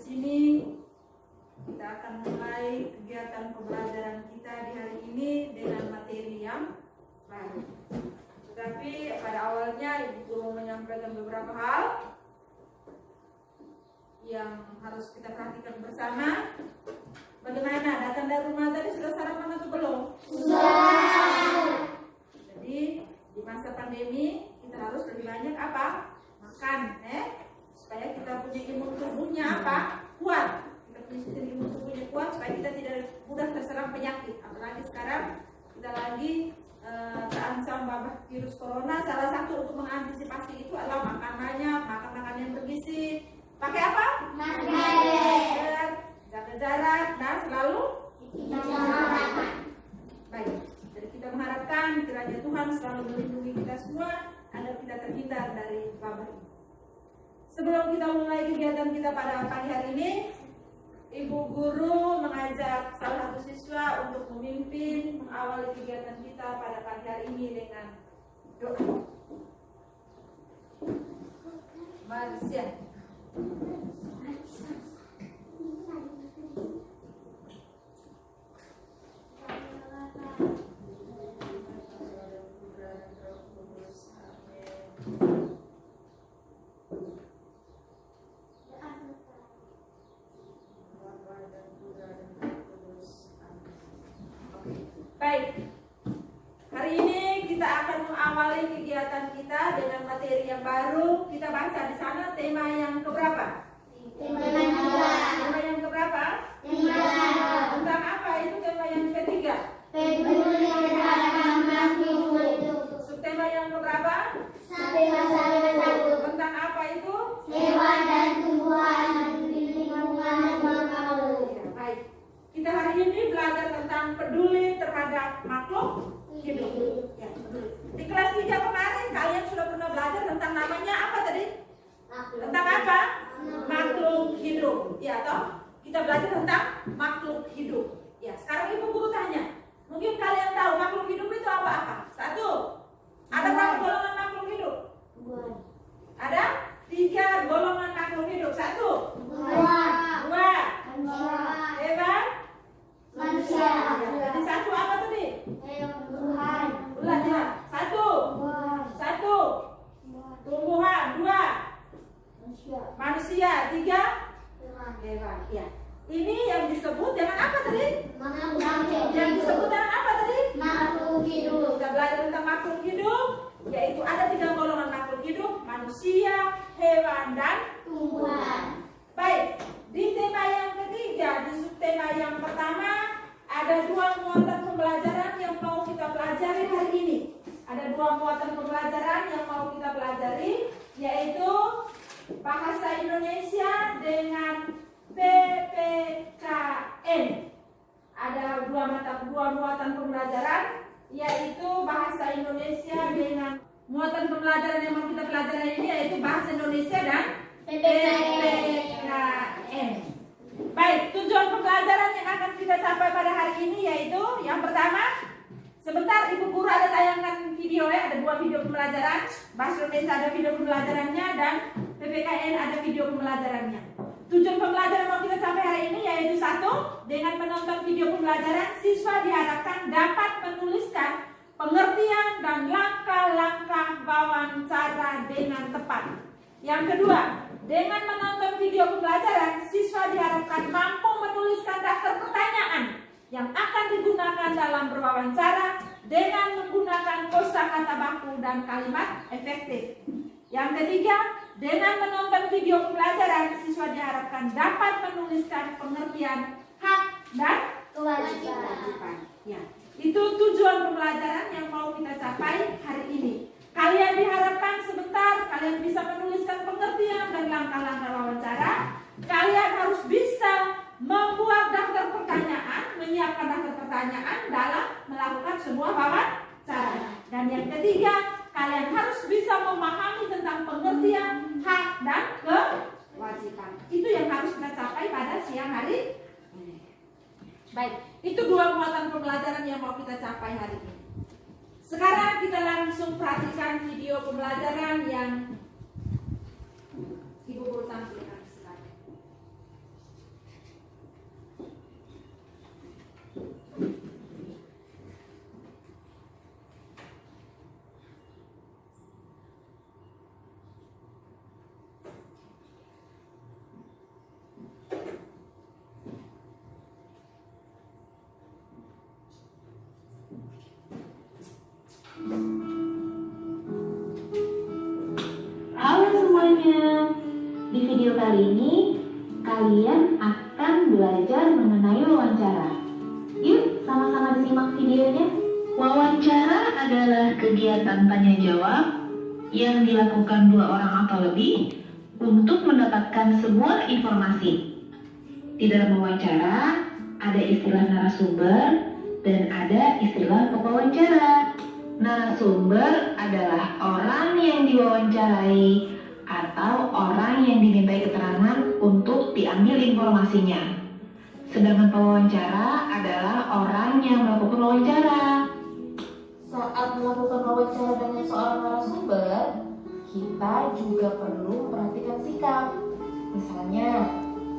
sini kita akan mulai kegiatan pembelajaran kita di hari ini dengan materi yang baru. Tetapi pada awalnya Ibu Guru menyampaikan beberapa hal yang harus kita perhatikan bersama. Bagaimana? Datang dari rumah tadi sudah sarapan atau belum? Sudah. Jadi di masa pandemi kita harus lebih banyak apa? Makan, supaya kita punya imun tubuhnya apa? Kuat. Kita punya sistem imun tubuhnya kuat supaya kita tidak mudah terserang penyakit. Apalagi sekarang kita lagi terancam wabah virus corona. Salah satu untuk mengantisipasi itu adalah makan banyak, makan makanan yang bergizi. Pakai apa? Masker, jaga jarak, dan selalu baik. Jadi kita mengharapkan kiranya Tuhan selalu melindungi kita semua agar kita terhindar dari wabah ini. Sebelum kita mulai kegiatan kita pada pagi hari ini, Ibu Guru mengajak salah satu siswa untuk memimpin mengawali kegiatan kita pada pagi hari ini dengan doa. Marsya. Baik, hari ini kita akan mengawali kegiatan kita dengan materi yang baru. Kita baca di sana tema yang keberapa? Tema yang keberapa? Tentang apa itu tema yang ketiga? Peduli terhadap makhluk hidup. Subtema yang keberapa? Tentang apa itu? Hewan dan tumbuhan di lingkungan makhluk. Ya, baik. Kita hari ini belajar tentang peduli terhadap makhluk hidup. Ya, peduli. Di kelas 3 kemarin kalian sudah pernah belajar tentang namanya apa tadi? Tentang apa? Makhluk hidup. Ya, toh? Kita belajar tentang makhluk hidup. Ya, sekarang Ibu Guru tanya. Mungkin kalian tahu makhluk hidup itu apa? Satu. Ada berapa golongan makhluk hidup? Ada 3 golongan makhluk hidup. Satu. Dua. Hewan. Manusia. Jadi satu apa tadi? Tuhan. Ulang ya. Satu. Tumbuhan. 2. Manusia. 3. Hewan. Ya. Ini yang disebut dengan apa tadi? Yang disebut dengan apa tadi? Makhluk hidup. Kita belajar tentang makhluk hidup, yaitu ada 3 golongan makhluk hidup: manusia, hewan, dan Tumbuhan. baik. Di tema yang ketiga, di subtema yang pertama, ada 2 muatan pembelajaran yang mau kita pelajari hari ini. Ada 2 muatan pembelajaran yang mau kita pelajari, yaitu bahasa Indonesia dengan PPKN. Ada 2 muatan pembelajaran, yaitu bahasa Indonesia dengan muatan pembelajaran yang mau kita pelajari ini, yaitu bahasa Indonesia dan PPKN. Baik, tujuan pembelajaran yang akan kita capai pada hari ini yaitu yang pertama, sebentar Ibu Guru ada tayangan video ya, ada 2 video pembelajaran. Bahasa Indonesia ada video pembelajarannya dan PPKN ada video pembelajarannya. Tujuan pembelajaran mau kita capai hari ini yaitu 1. Dengan menonton video pembelajaran, siswa diharapkan dapat menuliskan pengertian dan langkah-langkah wawancara dengan tepat. Yang kedua, dengan menonton video pembelajaran, siswa diharapkan mampu menuliskan daftar pertanyaan yang akan digunakan dalam berwawancara dengan menggunakan kosakata baku dan kalimat efektif. Yang ketiga, dengan menonton video pembelajaran, siswa diharapkan dapat menuliskan pengertian hak dan kewajiban. Ya, itu tujuan pembelajaran yang mau kita capai hari ini. Kalian diharapkan sebentar, kalian bisa menuliskan pengertian dan langkah-langkah wawancara. Kalian harus bisa membuat daftar pertanyaan, menyiapkan daftar pertanyaan dalam melakukan sebuah wawancara. Dan yang ketiga, kalian harus bisa memahami tentang pengertian hak dan kewajiban. Itu yang harus kita capai pada siang hari ini. Baik, itu 2 muatan pembelajaran yang mau kita capai hari ini. Sekarang kita langsung perhatikan video pembelajaran yang Ibu Guru tampilkan slide. kali ini kalian akan belajar mengenai wawancara. Yuk sama-sama disimak videonya. Wawancara adalah kegiatan tanya jawab yang dilakukan 2 orang atau lebih untuk mendapatkan sebuah informasi. Di dalam wawancara ada istilah narasumber dan ada istilah pewawancara. Narasumber adalah orang yang diwawancarai atau orang yang dimintai keterangan untuk diambil informasinya. Sedangkan pewawancara adalah orang yang melakukan wawancara. Saat melakukan wawancara dengan seorang narasumber, kita juga perlu memperhatikan sikap. Misalnya,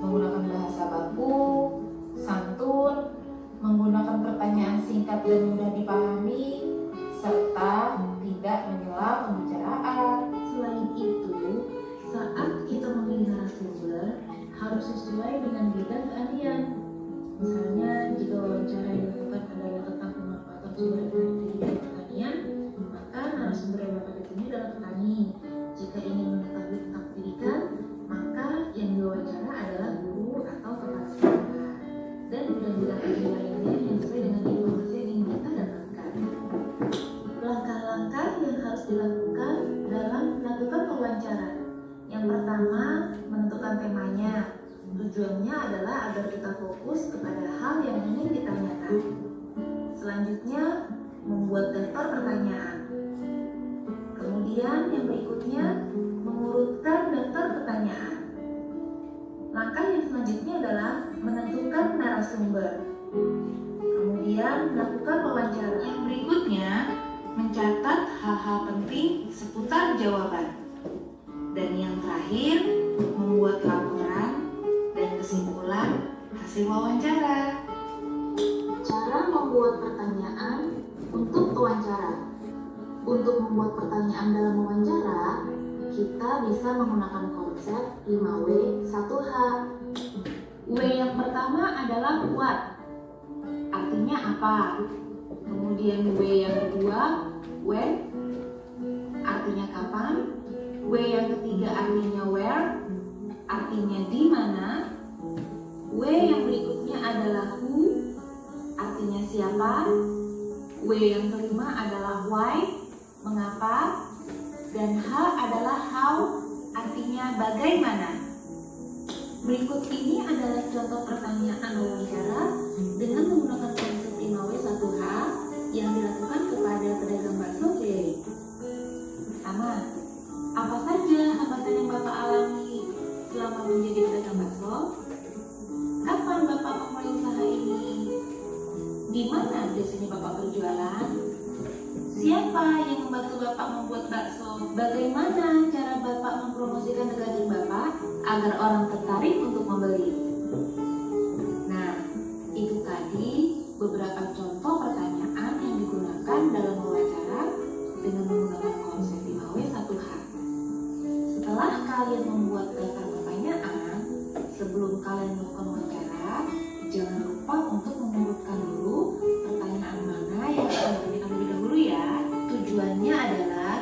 menggunakan bahasa baku, santun, menggunakan pertanyaan singkat dan mudah dipahami, serta tidak menyela pembicaraan. Selain itu, saat kita memilih narasumber harus sesuai dengan bidang keahlian. Misalnya, jika wawancara yang dilakukan adalah tentang pemanfaatan sumber energi di bidang pertanian, maka narasumber yang dapat ditemui adalah petani. Jika ingin mengetahui tentang pendidikan, maka yang diwawancara adalah guru atau kepala sekolah. Dan bidang-bidang keahlian lainnya yang sesuai dengan informasi yang ingin kita dapatkan. Langkah-langkah yang harus dilakukan dalam melakukan wawancara. Yang pertama, menentukan temanya. Tujuannya adalah agar kita fokus kepada hal yang ingin ditanyakan. Selanjutnya, membuat daftar pertanyaan. Kemudian yang berikutnya, mengurutkan daftar pertanyaan. Langkah yang selanjutnya adalah menentukan narasumber. Kemudian melakukan wawancara. Yang berikutnya, mencatat hal-hal penting seputar jawaban. Dan yang terakhir, membuat laporan dan kesimpulan hasil wawancara. Cara membuat pertanyaan untuk wawancara. Untuk membuat pertanyaan dalam wawancara, kita bisa menggunakan konsep 5W 1H. W yang pertama adalah what, artinya apa. Kemudian W yang kedua, when, artinya kapan. W yang ketiga artinya where, artinya di mana. W yang berikutnya adalah who, artinya siapa. W yang kelima adalah why, mengapa. Dan H adalah how, artinya bagaimana. Berikut ini adalah contoh pertanyaan wawancara dengan menggunakan konsep 5W 1H yang dilakukan kepada pedagang bakso keliling. Pertama, apa saja hambatan yang Bapak alami selama menjadi pedagang bakso? Kapan Bapak memulai usaha ini? Di mana biasanya Bapak berjualan? Siapa yang membantu Bapak membuat bakso? Bagaimana cara Bapak mempromosikan dagangan Bapak agar orang tertarik untuk membeli? Nah, itu tadi beberapa contoh pertanyaan yang digunakan dalam wawancara dengan menggunakan konsep 5W 1H. Setelah kalian membuat daftar pertanyaan, sebelum kalian melakukan wawancara, jangan lupa untuk mengurutkan dulu pertanyaan mana yang akan ditanyakan lebih dahulu ya. Tujuannya adalah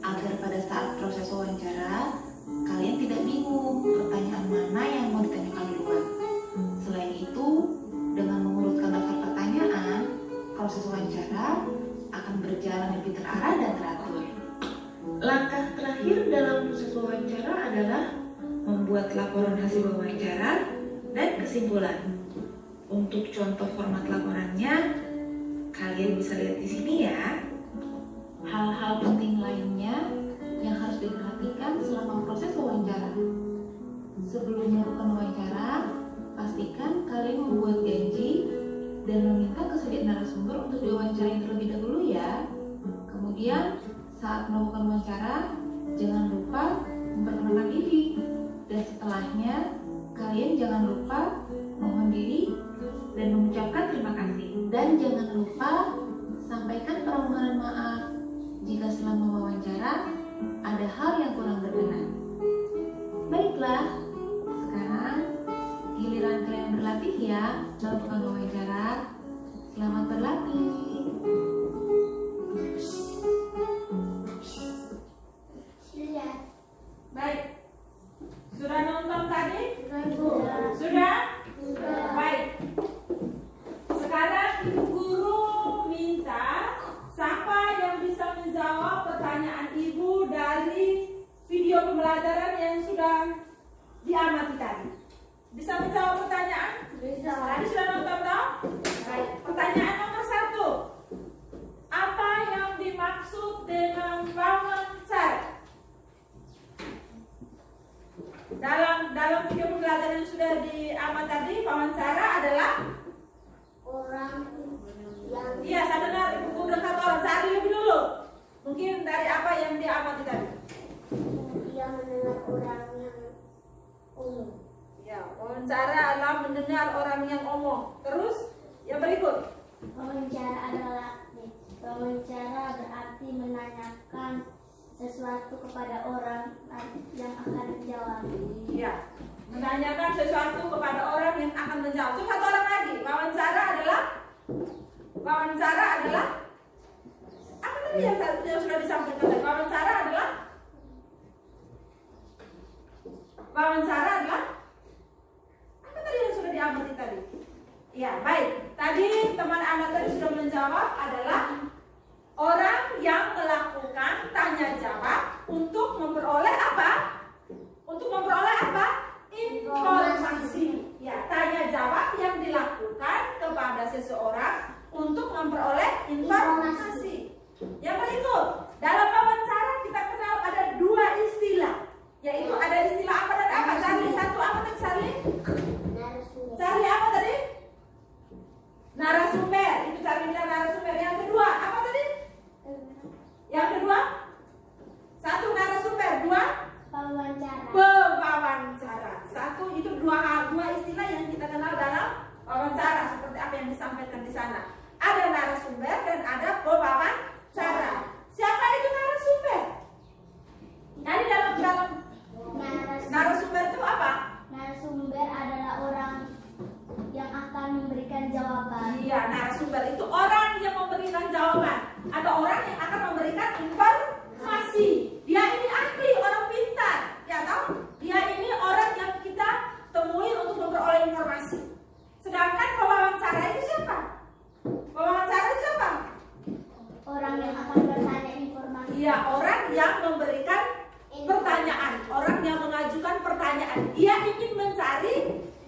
agar pada saat proses wawancara, kalian tidak bingung pertanyaan mana yang mau ditanyakan duluan. Selain itu, dengan mengurutkan daftar pertanyaan, proses wawancara akan berjalan lebih terarah dan teratur. Langkah terakhir dalam proses wawancara adalah membuat laporan hasil wawancara dan kesimpulan. Untuk contoh format laporannya, kalian bisa lihat di sini ya. Hal-hal penting lainnya yang harus diperhatikan selama proses wawancara. Sebelum melakukan wawancara, pastikan kalian membuat janji dan meminta kesediaan narasumber untuk diwawancarai terlebih dahulu ya. Kemudian saat melakukan wawancara, jangan lupa memperkenalkan diri. Dan setelahnya, kalian jangan lupa mohon diri dan mengucapkan terima kasih. Dan jangan lupa sampaikan permohonan maaf jika selama wawancara ada hal yang kurang berkenan. Baiklah, sekarang giliran kalian berlatih ya melakukan wawancara. Selamat berlatih. Sudah. Baik, sudah nonton Bisa menjawab pertanyaan? Bisa. Tadi sudah nonton toh? Baik. Pertanyaan nomor 1. Apa yang dimaksud dengan wawancara? Dalam video pembelajaran yang sudah diamat tadi, wawancara adalah Orang yang iya, saya dengar ibu guru dan kata orang cari lebih dulu. Mungkin dari apa yang diamati tadi? dia mendengar orang yang umum. Ya, wawancara adalah mendengar orang yang omong. Terus yang berikut. Wawancara berarti menanyakan sesuatu kepada orang yang akan menjawab. Iya, menanyakan sesuatu kepada orang yang akan menjawab. Coba satu orang lagi. Wawancara adalah apa tadi yang sudah disampaikan tadi? Wawancara adalah apa tadi yang sudah diamati tadi? Ya, baik. Tadi teman Anda tadi sudah menjawab adalah orang yang melakukan tanya jawab untuk memperoleh apa? Untuk memperoleh apa? Informasi. Ya, tanya jawab yang dilakukan kepada seseorang untuk memperoleh informasi. Yang berikut, dalam wawancara kita kenal ada 2 istilah, yaitu ada istilah apa dan apa? Charlie, satu apa tadi Charlie? Charlie apa tadi? Narasumber. Itu Charlie bilang narasumber. Yang kedua apa tadi? Yang kedua? 1 narasumber, 2 pewawancara. 1 itu 2 istilah yang kita kenal dalam wawancara, seperti apa yang disampaikan di sana. Ada narasumber dan ada pewawancara. Siapa itu narasumber? Jadi dalam narasumber itu apa? Narasumber adalah orang yang akan memberikan jawaban. Iya, narasumber itu orang yang memberikan jawaban. Ada orang yang akan memberikan informasi. Dia ini ahli, orang pintar, ya tahu? Dia ini orang yang kita temui untuk memperoleh informasi. Sedangkan pewawancara itu siapa? Pewawancara itu siapa? Orang yang akan bertanya informasi. Iya, orang yang memberikan pertanyaan, orang yang mengajukan pertanyaan. Dia ingin mencari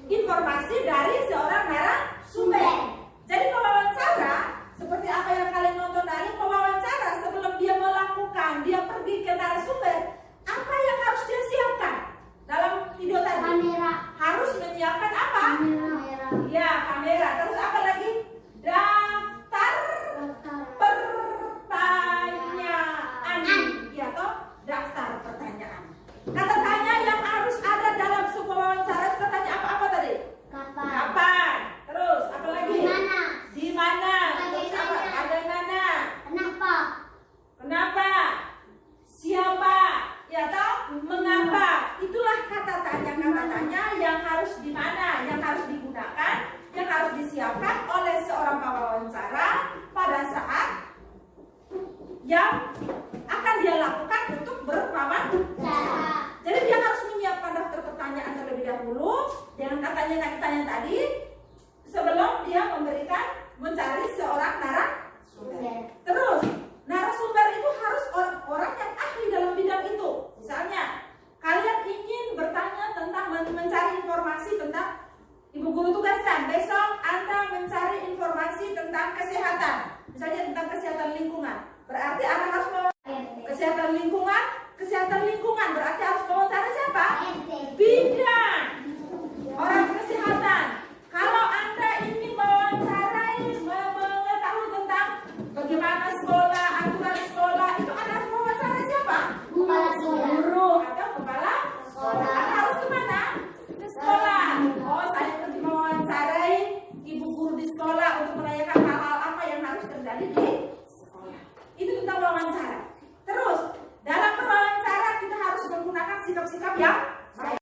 informasi dari seorang narasumber. Jadi pewawancara seperti apa yang kalian nonton tadi, pewawancara sebelum dia melakukan, dia pergi ke narasumber, apa yang harus dia siapkan? Dalam video tadi Kamera. harus menyiapkan apa? Kamera. Ya, kamera. Terus apa lagi? Daftar pertanyaan. Ya toh, daftar pertanyaan. Kata tanya yang harus ada dalam sebuah wawancara itu katanya apa tadi? Kapan? Kapan? Terus apa lagi? Di mana? Di mana? Terus apa? Bagaimana? Bagaimana? Kenapa? Kenapa? Siapa? Ya toh? Mengapa? Itulah kata tanya yang harus di mana? Yang harus digunakan, yang harus disiapkan oleh seorang pewawancara pada saat yang akan dia lakukan untuk berwawancara. Jadi dia harus menyiapkan daftar pertanyaan terlebih dahulu dengan tanya tadi sebelum dia mencari seorang narasumber. Terus narasumber itu harus orang yang ahli dalam bidang itu. Misalnya kalian ingin bertanya tentang mencari informasi tentang, ibu guru tugaskan besok Anda mencari informasi tentang kesehatan, misalnya tentang kesehatan lingkungan. Berarti Anda harus kesehatan lingkungan berarti harus mewawancara siapa? Bidan, orang kesehatan. Kalau Anda ingin mewawancarai, mengetahui tentang bagaimana sekolah, aturan sekolah, itu Anda harus mewawancarai siapa? Kepala sekolah. Guru atau kepala sekolah. Anda harus kemana? Ke sekolah. Oh, saya pergi mewawancarai ibu guru di sekolah untuk menanyakan hal-hal apa yang harus terjadi di sekolah. Itu tentang wawancara. Terus dalam wawancara kita harus menggunakan sikap-sikap yang baik.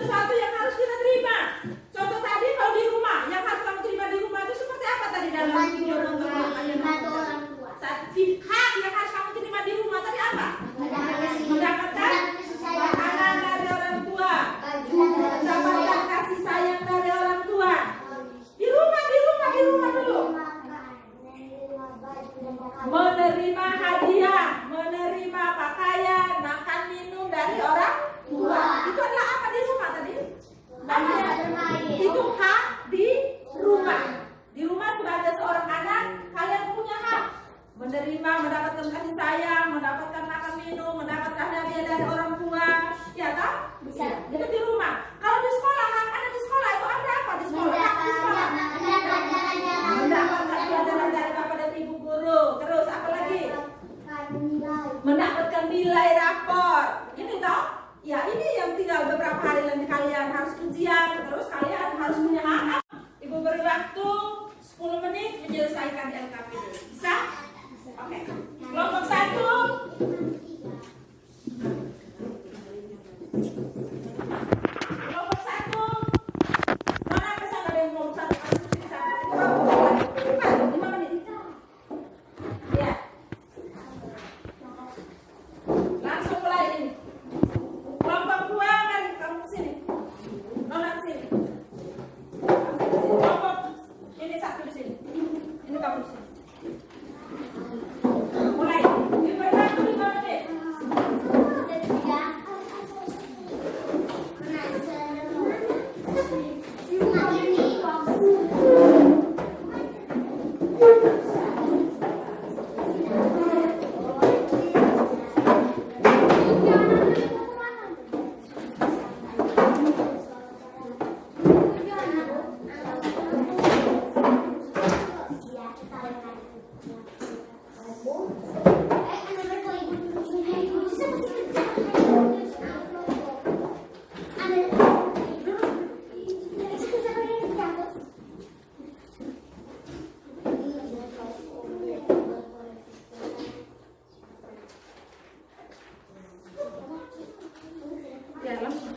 sesuatu yang harus kita terima. Contoh tadi kalau di rumah, yang harus kamu terima di rumah itu seperti apa tadi dalam video nonton Membantu orang tua. hak yang harus kamu terima di rumah tadi apa? Mendapatkan makanan dari orang tua, mendapatkan kasih sayang dari orang tua. Di rumah dulu. Menerima hadiah, menerima pakaian, makan minum dari orang tua. Itu adalah apa di rumah tadi? Itu hak di rumah. Di rumah sebagai seorang anak, kalian punya hak menerima, mendapatkan kasih sayang, mendapatkan makan minum, mendapatkan hadiah dari orang tua. Ya kan? Bisa. Itu di rumah. Kalau di sekolah, hak anak di sekolah itu ada apa di sekolah? Hak di sekolah. Mendapatkan pelajaran dari bapak dan ibu guru. Terus apa lagi? Mendapatkan nilai rapor. Ini toh? Ya ini yang tinggal beberapa hari nanti kalian harus ujian. Terus kalian harus punya hak. Ibu beri waktu 10 menit menyelesaikan LKP. Bisa? Oke. Kelompok 1. Kelompok 1. Mana pesan ada yang mau satu? Cepat, 5 menit. Ya. Langsung mulai ini. Kelompok 2 mari kamu ke sini. Nona ke sini. Kelompok ini satu di sini. Ini kamu di sini. Mulai. Diberi waktu 5 menit. Ya, langsung.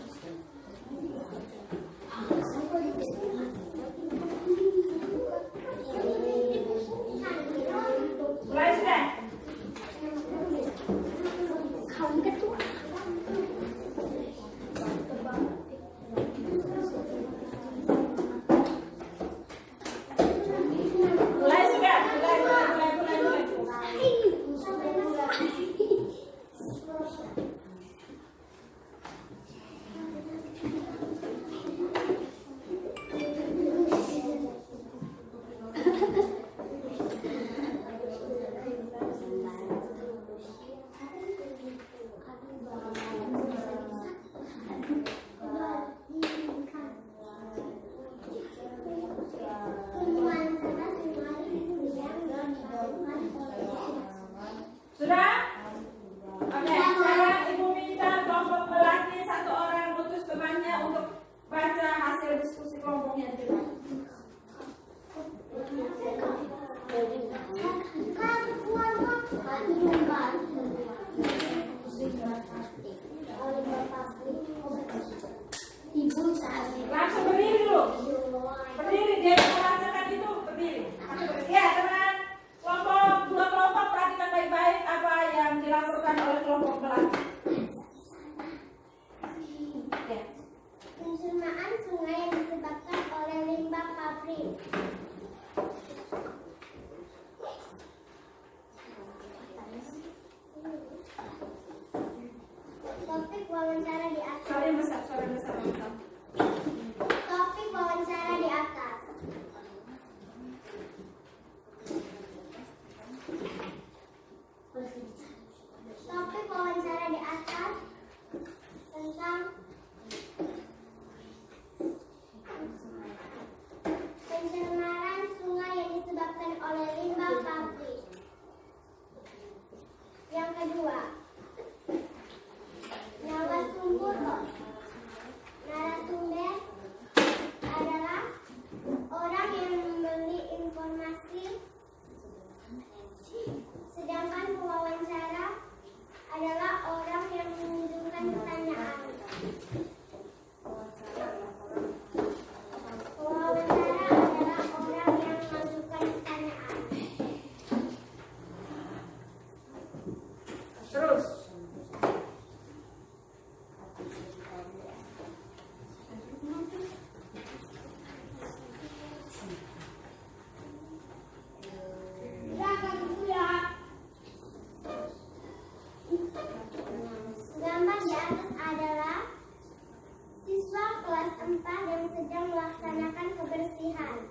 Mulai sudah. sedang melaksanakan kebersihan.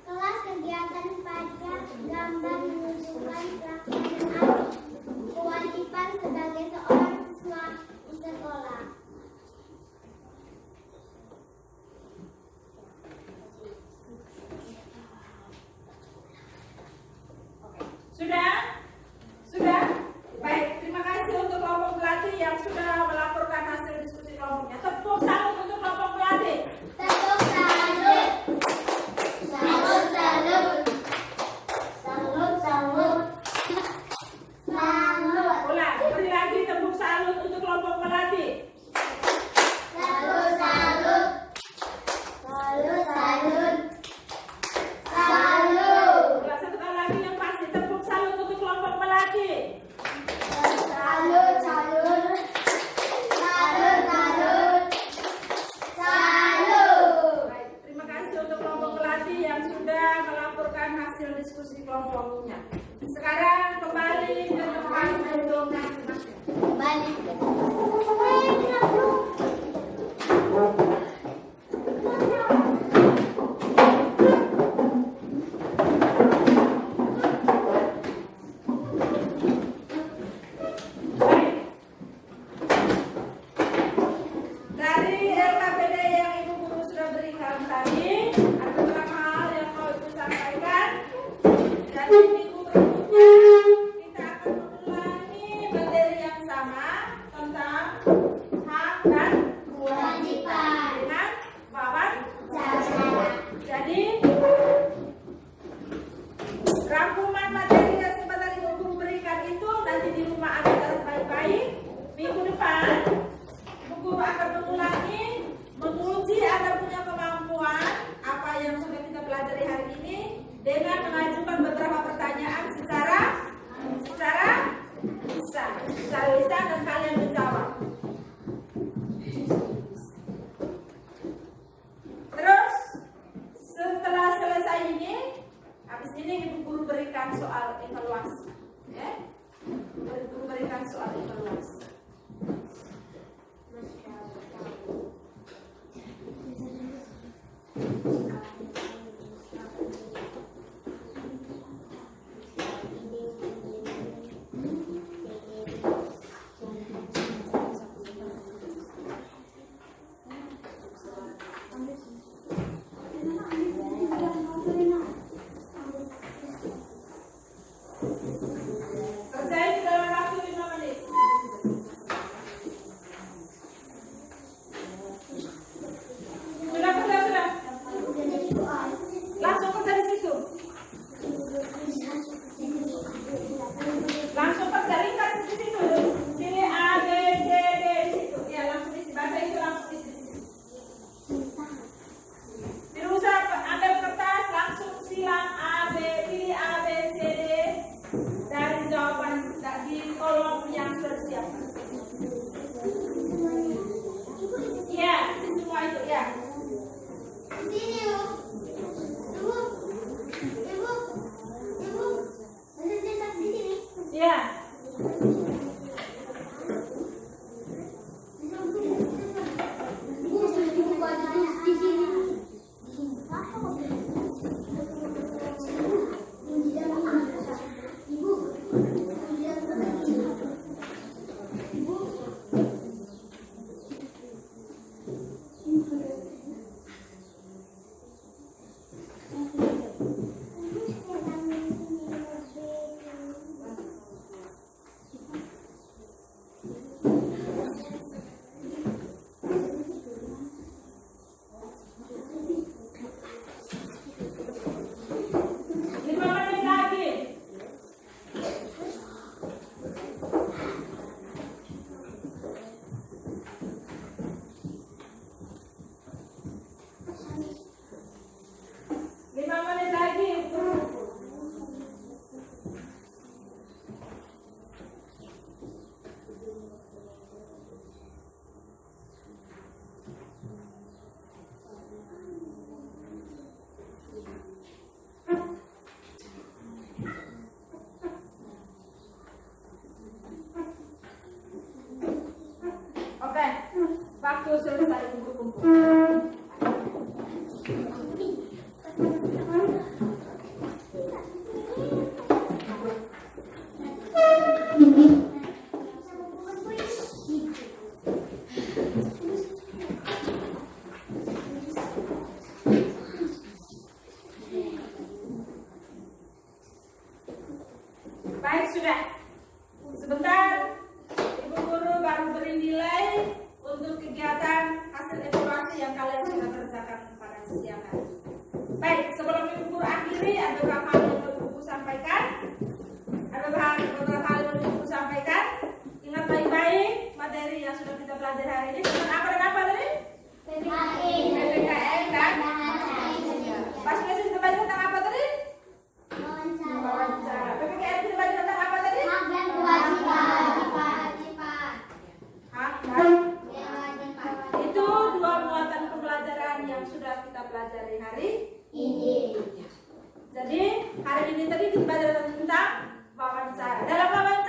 Kelas kegiatan pada gambar menunjukkan pelaksanaan kewajiban sebagai seorang siswa di sekolah. Sudah? Sudah? Baik, terima kasih untuk kelompok pelatih yang sudah melaporkan hasil diskusi kelompoknya. Tepuk tangan untuk kelompok pelatih. Tepuk salut. Salut, salut. Salut, salut. Salut. Ulang, beri lagi tepuk salut untuk kelompok pelatih. Salut, salut. Salut, salut. Salut. Ulang satu kali lagi yang pasti, tepuk salut untuk kelompok pelatih. Salut, salut. Salut, salut. Salut. Baik, terima kasih untuk kelompok pelatih yang sudah melaporkan hasil diskusi kelompoknya. Sekarang kembali ke tempat duduk masing-masing. Balik. Baik. Dari LKPD yang Ibu Guru sudah berikan tadi, ada beberapa hal yang mau Ibu sampaikan. Jadi minggu berikutnya kita akan mengulangi materi yang sama tentang hak dan Kewajiban. dengan wawan. Jadi rangkuman materi yang sebentar Ibu Guru berikan itu nanti di rumah Anda catat baik-baik. Minggu depan Ibu Guru akan menguji Anda punya kemampuan apa yang sudah kita pelajari hari ini dengan mengajukan beberapa pertanyaan secara lisan dan kalian menjawab. Terus setelah selesai ini, habis ini Ibu Guru berikan soal evaluasi, ya. Ibu Guru berikan soal evaluasi. waktu selesai kumpul-kumpul. Baik, sudah. Sebentar, Ibu Guru baru beri nilai untuk kegiatan hasil evaluasi yang kalian sudah kerjakan pada siang hari. Baik, sebelum Ibu Guru akhiri, ada beberapa hal yang Ibu Guru sampaikan. Ada beberapa hal yang Ibu Guru sampaikan. Ingat baik-baik materi yang sudah kita pelajari hari ini. Tentang apa dan apa tadi? PPKN dan Pas Messi kita belajar tentang apa tadi? Wawancara. PPKN kita belajar tentang apa tadi? Hak dan itu dua muatan pembelajaran yang sudah kita pelajari hari ini. Jadi hari ini tadi kita belajar tentang wawancara. Dalam wawancara